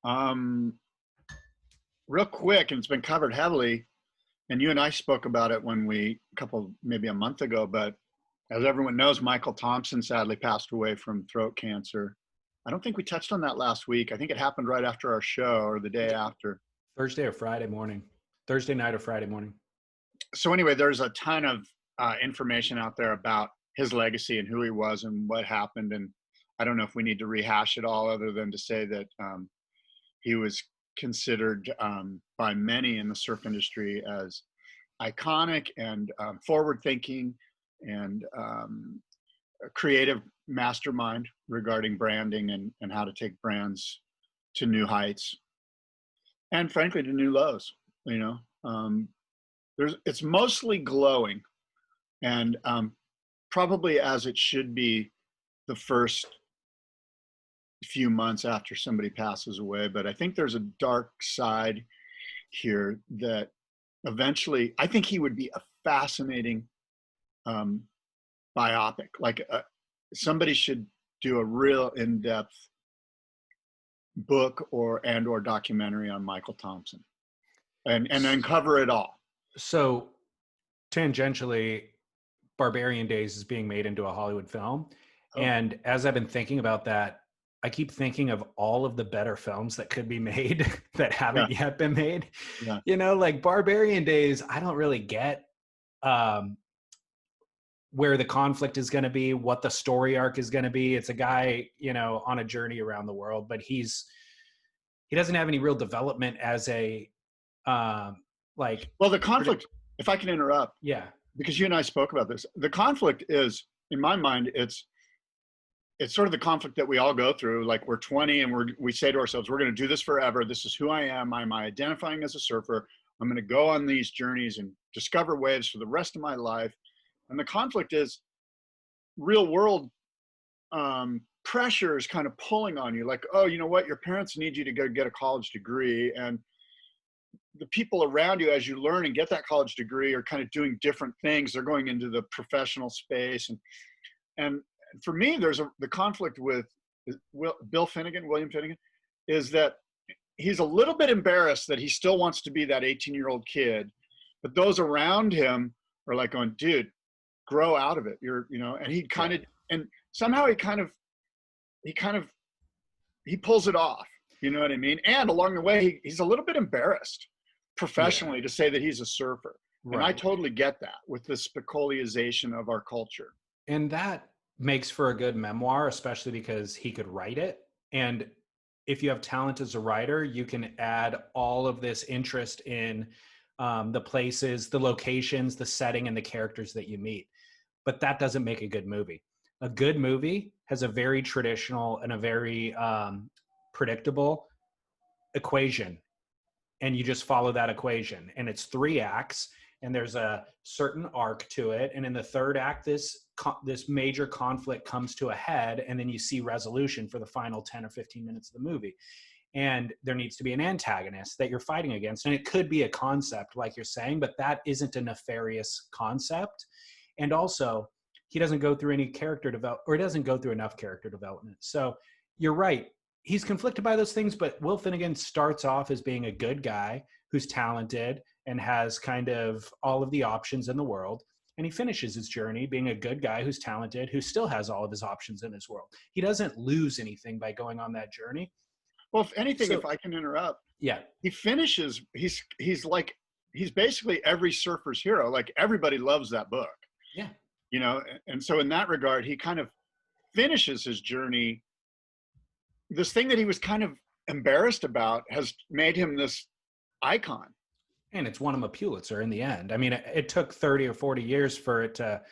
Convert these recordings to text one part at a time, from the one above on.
Um, Real quick, and it's been covered heavily, and you and I spoke about it when maybe a month ago, but as everyone knows, Michael Thompson sadly passed away from throat cancer. I don't think we touched on that last week. I think it happened right after our show or the day after. Thursday or Friday morning. Thursday night or Friday morning. So anyway, there's a ton of information out there about his legacy and who he was and what happened. And I don't know if we need to rehash it all other than to say that he was considered by many in the surf industry as iconic and forward-thinking and a creative mastermind regarding branding and how to take brands to new heights and frankly to new lows. It's mostly glowing and probably as it should be the first few months after somebody passes away, but I think there's a dark side here that eventually I think he would be a fascinating biopic. Like somebody should do a real in-depth book or documentary on Michael Thompson and uncover it all. So tangentially, Barbarian Days is being made into a Hollywood film. Oh. And as I've been thinking about that, I keep thinking of all of the better films that could be made that haven't yet been made. Yeah. Like Barbarian Days, I don't really get where the conflict is going to be, what the story arc is going to be. It's a guy, on a journey around the world, but he doesn't have any real development as a the conflict, if I can interrupt. Yeah. Because you and I spoke about this. The conflict is, in my mind, it's sort of the conflict that we all go through. Like we're 20 and we say to ourselves, we're going to do this forever. This is who I am. I'm identifying as a surfer. I'm going to go on these journeys and discover waves for the rest of my life. And the conflict is real world pressure is kind of pulling on you. Like, oh, you know what? Your parents need you to go get a college degree. And the people around you, as you learn and get that college degree, are kind of doing different things. They're going into the professional space. And for me, there's the conflict with William Finnegan, is that he's a little bit embarrassed that he still wants to be that 18-year-old kid, but those around him are like going, dude, grow out of it. And he kind of, and somehow he pulls it off. You know what I mean? And along the way, he's a little bit embarrassed professionally to say that he's a surfer. Right. And I totally get that with the specularization of our culture. And that makes for a good memoir, especially because he could write it. And if you have talent as a writer, you can add all of this interest in the places, the locations, the setting, and the characters that you meet. But that doesn't make a good movie. A good movie has a very traditional and a very predictable equation. And you just follow that equation. And it's 3 acts. And there's a certain arc to it. And in the 3rd act, this major conflict comes to a head, and then you see resolution for the final 10 or 15 minutes of the movie. And there needs to be an antagonist that you're fighting against. And it could be a concept, like you're saying, but that isn't a nefarious concept. And also, he doesn't go through any character development, or he doesn't go through enough character development. So you're right. He's conflicted by those things, but Will Finnegan starts off as being a good guy who's talented and has kind of all of the options in the world. And he finishes his journey being a good guy who's talented, who still has all of his options in his world. He doesn't lose anything by going on that journey. Well, if anything, if I can interrupt. Yeah. He finishes, he's basically every surfer's hero. Like everybody loves that book. Yeah. And so in that regard, he kind of finishes his journey. This thing that he was kind of embarrassed about has made him this icon. And it's won him a Pulitzer in the end. I mean, it took 30 or 40 years for it to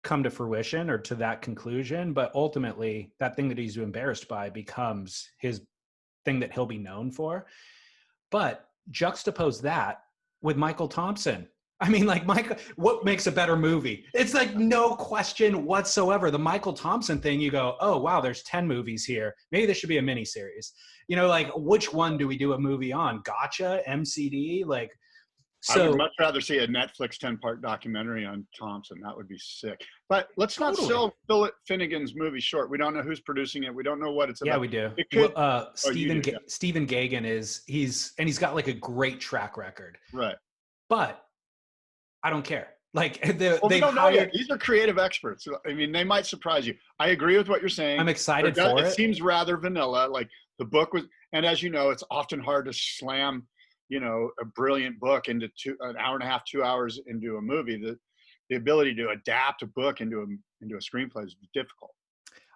come to fruition or to that conclusion. But ultimately, that thing that he's embarrassed by becomes his thing that he'll be known for. But juxtapose that with Michael Thompson. I mean, like, Michael, what makes a better movie? It's like no question whatsoever. The Michael Thompson thing, you go, oh, wow, there's 10 movies here. Maybe this should be a miniseries. Like, which one do we do a movie on? Gotcha, MCD? Like, I would So much rather see a Netflix 10-part documentary on Thompson. That would be sick. But let's not totally. sell Philip Finnegan's movie short. We don't know who's producing it. We don't know what it's Yeah, about. we do. It Well, could. Oh, you do. Yeah. Stephen Gaghan he's got like a great track record, Right. but I don't care. Like Well, we they've don't know yet. hired. These are creative experts. I mean, they might surprise you. I agree with what you're saying. I'm excited for It it. seems rather vanilla. Like the book was, and as you know, it's often hard to slam, a brilliant book into an hour and a half, 2 hours into a movie. The ability to adapt a book into a screenplay is difficult.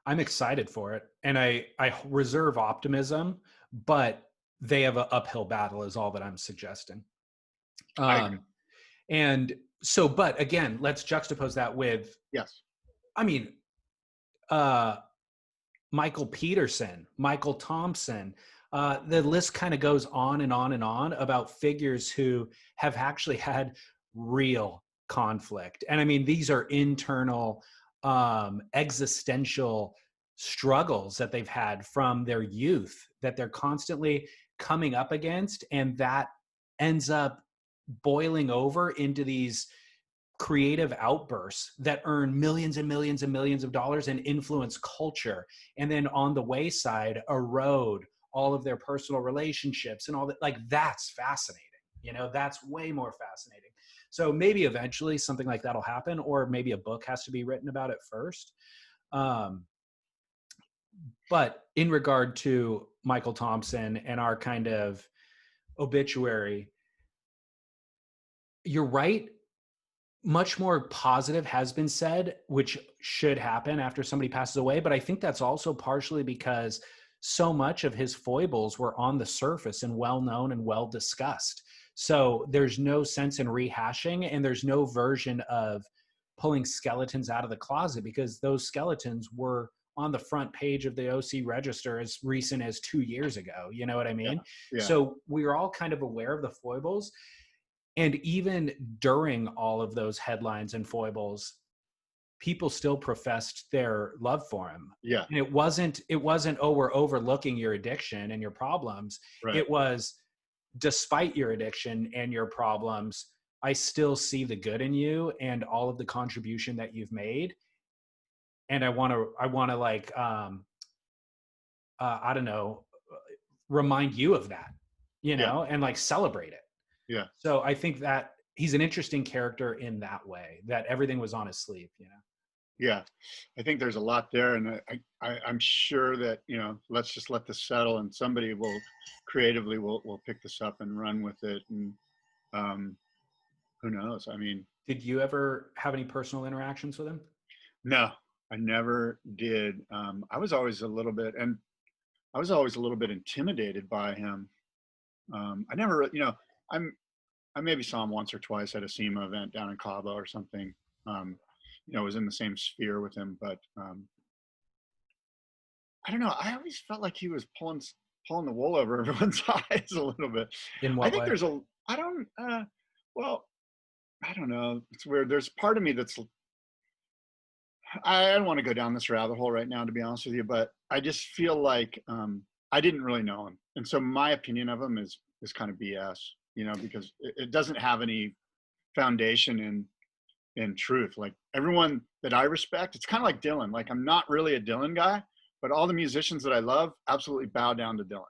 I'm excited for it, and I reserve optimism, but they have an uphill battle. Is all that I'm suggesting. And so, but again, let's juxtapose that with, yes, I mean, Michael Peterson, Michael Thompson. The list kind of goes on and on and on about figures who have actually had real conflict. And I mean, these are internal, existential struggles that they've had from their youth that they're constantly coming up against. And that ends up boiling over into these creative outbursts that earn millions and millions and millions of dollars and influence culture. And then on the wayside, erode all of their personal relationships and all that. Like, that's fascinating. That's way more fascinating. So maybe eventually something like that'll happen, or maybe a book has to be written about it first. But in regard to Michael Thompson and our kind of obituary, you're right. Much more positive has been said, which should happen after somebody passes away. But I think that's also partially because so much of his foibles were on the surface and well known and well discussed. So there's no sense in rehashing, and there's no version of pulling skeletons out of the closet, because those skeletons were on the front page of the OC Register as recent as 2 years ago. You know what I mean? Yeah. Yeah. So we were all kind of aware of the foibles. And even during all of those headlines and foibles, people still professed their love for him. Yeah. And it wasn't, oh, we're overlooking your addiction and your problems. Right. It was, despite your addiction and your problems, I still see the good in you and all of the contribution that you've made. And I want to like, I don't know, remind you of that, and like celebrate it. Yeah. So I think that he's an interesting character in that way, that everything was on his sleeve, Yeah. I think there's a lot there. And I'm sure that, let's just let this settle, and somebody will creatively will pick this up and run with it. And who knows? I mean, did you ever have any personal interactions with him? No, I never did. I was always a little bit intimidated by him. I never, I maybe saw him once or twice at a SEMA event down in Cabo or something. Was in the same sphere with him, but I don't know. I always felt like he was pulling the wool over everyone's eyes a little bit. In what way? I don't know. It's weird. There's part of me that's, I don't want to go down this rabbit hole right now, to be honest with you, but I just feel like I didn't really know him. And so my opinion of him is kind of BS, because it doesn't have any foundation in truth. Like everyone that I respect, it's kind of like Dylan. Like, I'm not really a Dylan guy, but all the musicians that I love absolutely bow down to Dylan.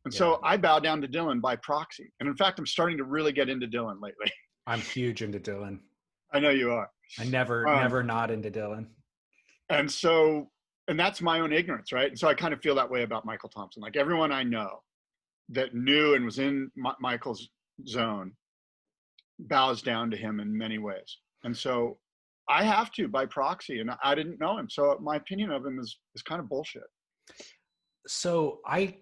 And so I bow down to Dylan by proxy. And in fact, I'm starting to really get into Dylan lately. I'm huge into Dylan. I know you are. I never not into Dylan. And that's my own ignorance, right? And so I kind of feel that way about Michael Thompson. Like, everyone I know that knew and was in Michael's zone bows down to him in many ways. And so I have to by proxy, and I didn't know him. So my opinion of him is kind of bullshit. So I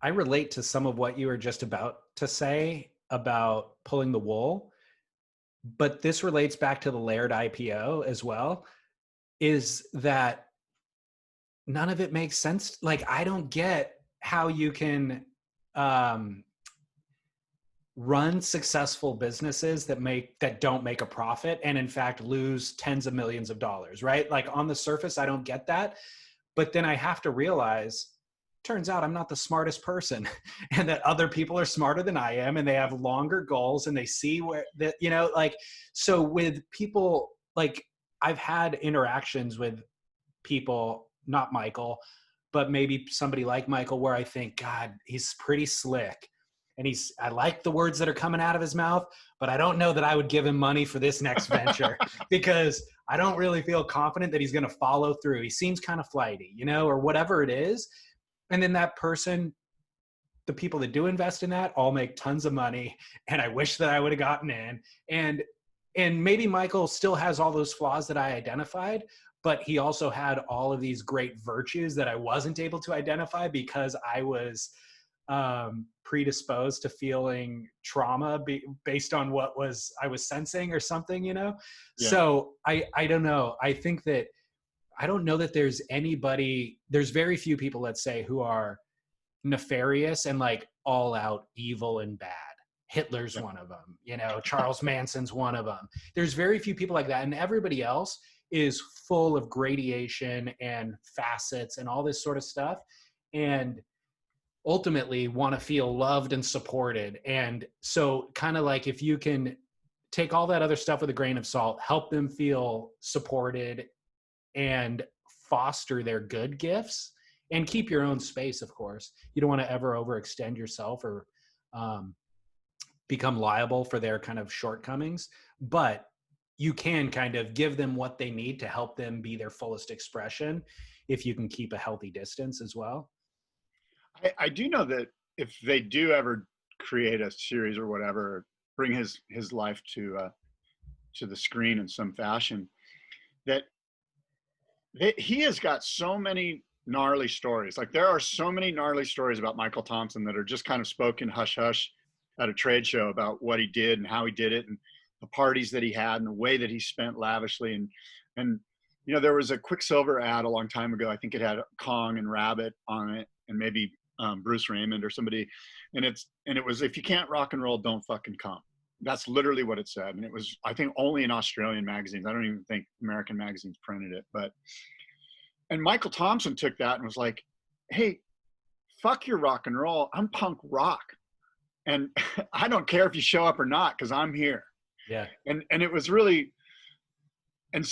relate to some of what you were just about to say about pulling the wool, but this relates back to the Laird IPO as well, is that none of it makes sense. Like, I don't get how you can run successful businesses that don't make a profit and in fact lose tens of millions of dollars, right? Like, on the surface, I don't get that. But then I have to realize turns out I'm not the smartest person and that other people are smarter than I am and they have longer goals and they see where that, you know, like, so with people, like I've had interactions with people, not Michael, but maybe somebody like Michael, where I think, God, he's pretty slick. And I like the words that are coming out of his mouth, but I don't know that I would give him money for this next venture because I don't really feel confident that he's going to follow through. He seems kind of flighty, you know, or whatever it is. And then that person, the people that do invest in that all make tons of money. And I wish that I would have gotten in. And maybe Michael still has all those flaws that I identified, but he also had all of these great virtues that I wasn't able to identify because I was predisposed to feeling trauma based on what I was sensing or something, you know? Yeah. So I don't know. I think that, I don't know that there's very few people, let's say, who are nefarious and like all out evil and bad. Hitler's one of them, you know, Charles Manson's one of them. There's very few people like that. And everybody else is full of gradation and facets and all this sort of stuff. And ultimately want to feel loved and supported. And so kind of like, if you can take all that other stuff with a grain of salt, help them feel supported and foster their good gifts and keep your own space. Of course, you don't want to ever overextend yourself or become liable for their kind of shortcomings, but you can kind of give them what they need to help them be their fullest expression if you can keep a healthy distance as well. I do know that if they do ever create a series or whatever, bring his life to the screen in some fashion, that he has got so many gnarly stories. Like there are so many gnarly stories about Michael Thompson that are just kind of spoken hush hush at a trade show about what he did and how he did it and the parties that he had and the way that he spent lavishly. And you know, there was a Quicksilver ad a long time ago. I think it had Kong and Rabbit on it, and maybe Bruce Raymond or somebody. And it was, if you can't rock and roll, don't fucking come. That's literally what it said. And it was, I think, only in Australian magazines. I don't even think American magazines printed it. And Michael Thompson took that and was like, hey, fuck your rock and roll. I'm punk rock. And I don't care if you show up or not, because I'm here. Yeah. And it was really, and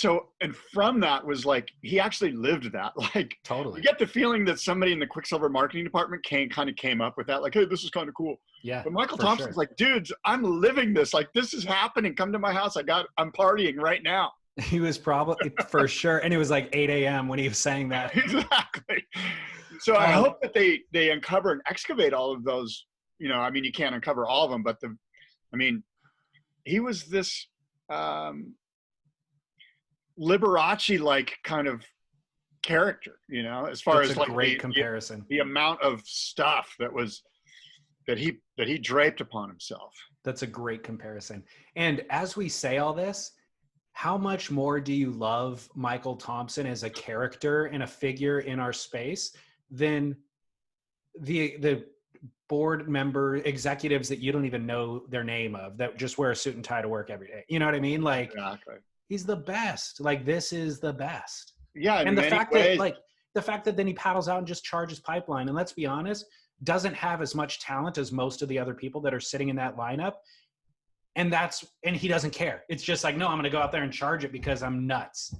from that was like, he actually lived that. Like, totally. You get the feeling that somebody in the Quicksilver marketing department kind of came up with that. Like, hey, this is kind of cool. Yeah. But Michael Thompson's like, dudes, I'm living this. Like, this is happening. Come to my house. I'm partying right now. He was probably, for sure. And it was like 8 a.m. when he was saying that. Exactly. So I hope that they uncover and excavate all of those. You know, I mean, you can't uncover all of them, but he was this Liberace-like kind of character, you know, as far as like great comparison. The amount of stuff that he draped upon himself. That's a great comparison. And as we say all this, how much more do you love Michael Thompson as a character and a figure in our space than the board member executives that you don't even know their name of, that just wear a suit and tie to work every day? You know what I mean? Like, exactly. He's the best. Like, this is the best. Yeah. And the fact that then he paddles out and just charges pipeline, and let's be honest, doesn't have as much talent as most of the other people that are sitting in that lineup. And he doesn't care. It's just like, no, I'm going to go out there and charge it because I'm nuts.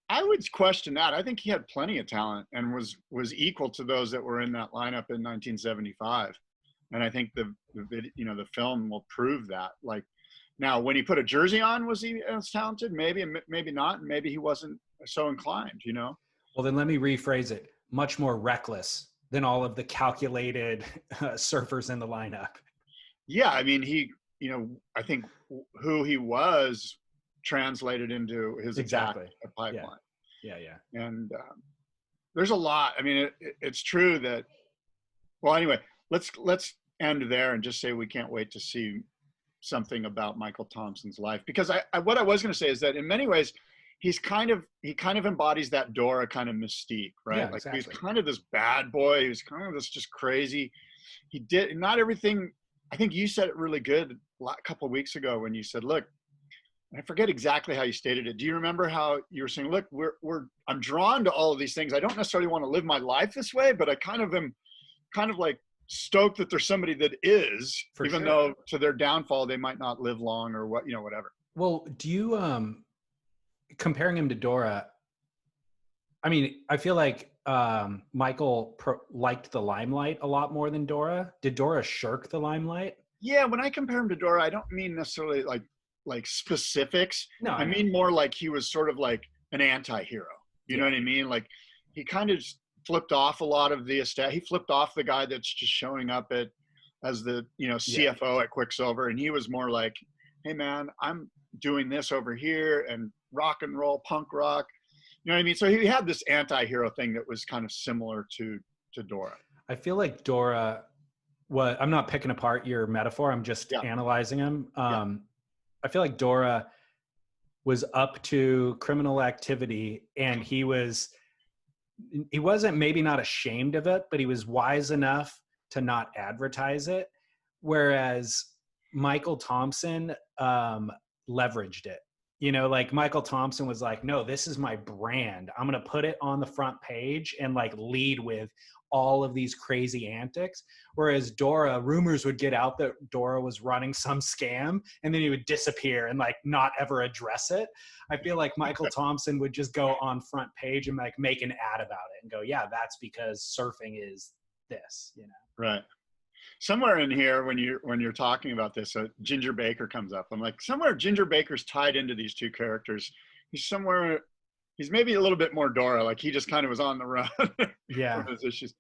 I would question that. I think he had plenty of talent and was equal to those that were in that lineup in 1975. And I think the film will prove that. Like, now, when he put a jersey on, was he as talented? Maybe, maybe not. Maybe he wasn't so inclined, you know? Well, then let me rephrase it. Much more reckless than all of the calculated surfers in the lineup. Yeah, I mean, I think who he was translated into his exactly pipeline. Yeah. And there's a lot. I mean, it's true that. Well, anyway, let's end there and just say we can't wait to see something about Michael Thompson's life, because what I was going to say is that in many ways he kind of embodies that Dora kind of mystique, right? Yeah, like exactly. He's kind of this bad boy. He was kind of this just crazy. He did not everything. I think you said it really good a couple of weeks ago when you said, look, I forget exactly how you stated it. Do you remember how you were saying, look, I'm drawn to all of these things. I don't necessarily want to live my life this way, but I kind of am kind of like stoked that there's somebody that is, For even sure. though to their downfall they might not live long or what, whatever. Well, do you comparing him to Dora? I mean, I feel like Michael liked the limelight a lot more than Dora. Did Dora shirk the limelight? Yeah, when I compare him to Dora, I don't mean necessarily like specifics. No, I mean more like he was sort of like an anti-hero. You know what I mean? Like he kind of flipped off a lot of the he flipped off the guy that's just showing up as the CFO at Quicksilver, and he was more like, hey man, I'm doing this over here and rock and roll punk rock. You know what I mean? So he had this anti-hero thing that was kind of similar to Dora. I feel like Dora, I'm not picking apart your metaphor. I'm just analyzing him. I feel like Dora was up to criminal activity, and he wasn't maybe not ashamed of it, but he was wise enough to not advertise it. Whereas Michael Thompson leveraged it. Like Michael Thompson was like, no, this is my brand. I'm going to put it on the front page and like lead with all of these crazy antics. Whereas Dora, rumors would get out that Dora was running some scam, and then he would disappear and like not ever address it. I feel like Michael Thompson would just go on front page and like make an ad about it and go, yeah, that's because surfing is this, Right. Somewhere in here, when you're talking about this, Ginger Baker comes up. I'm like, somewhere Ginger Baker's tied into these two characters. He's maybe a little bit more Dora. Like he just kind of was on the run. Yeah. From his issues.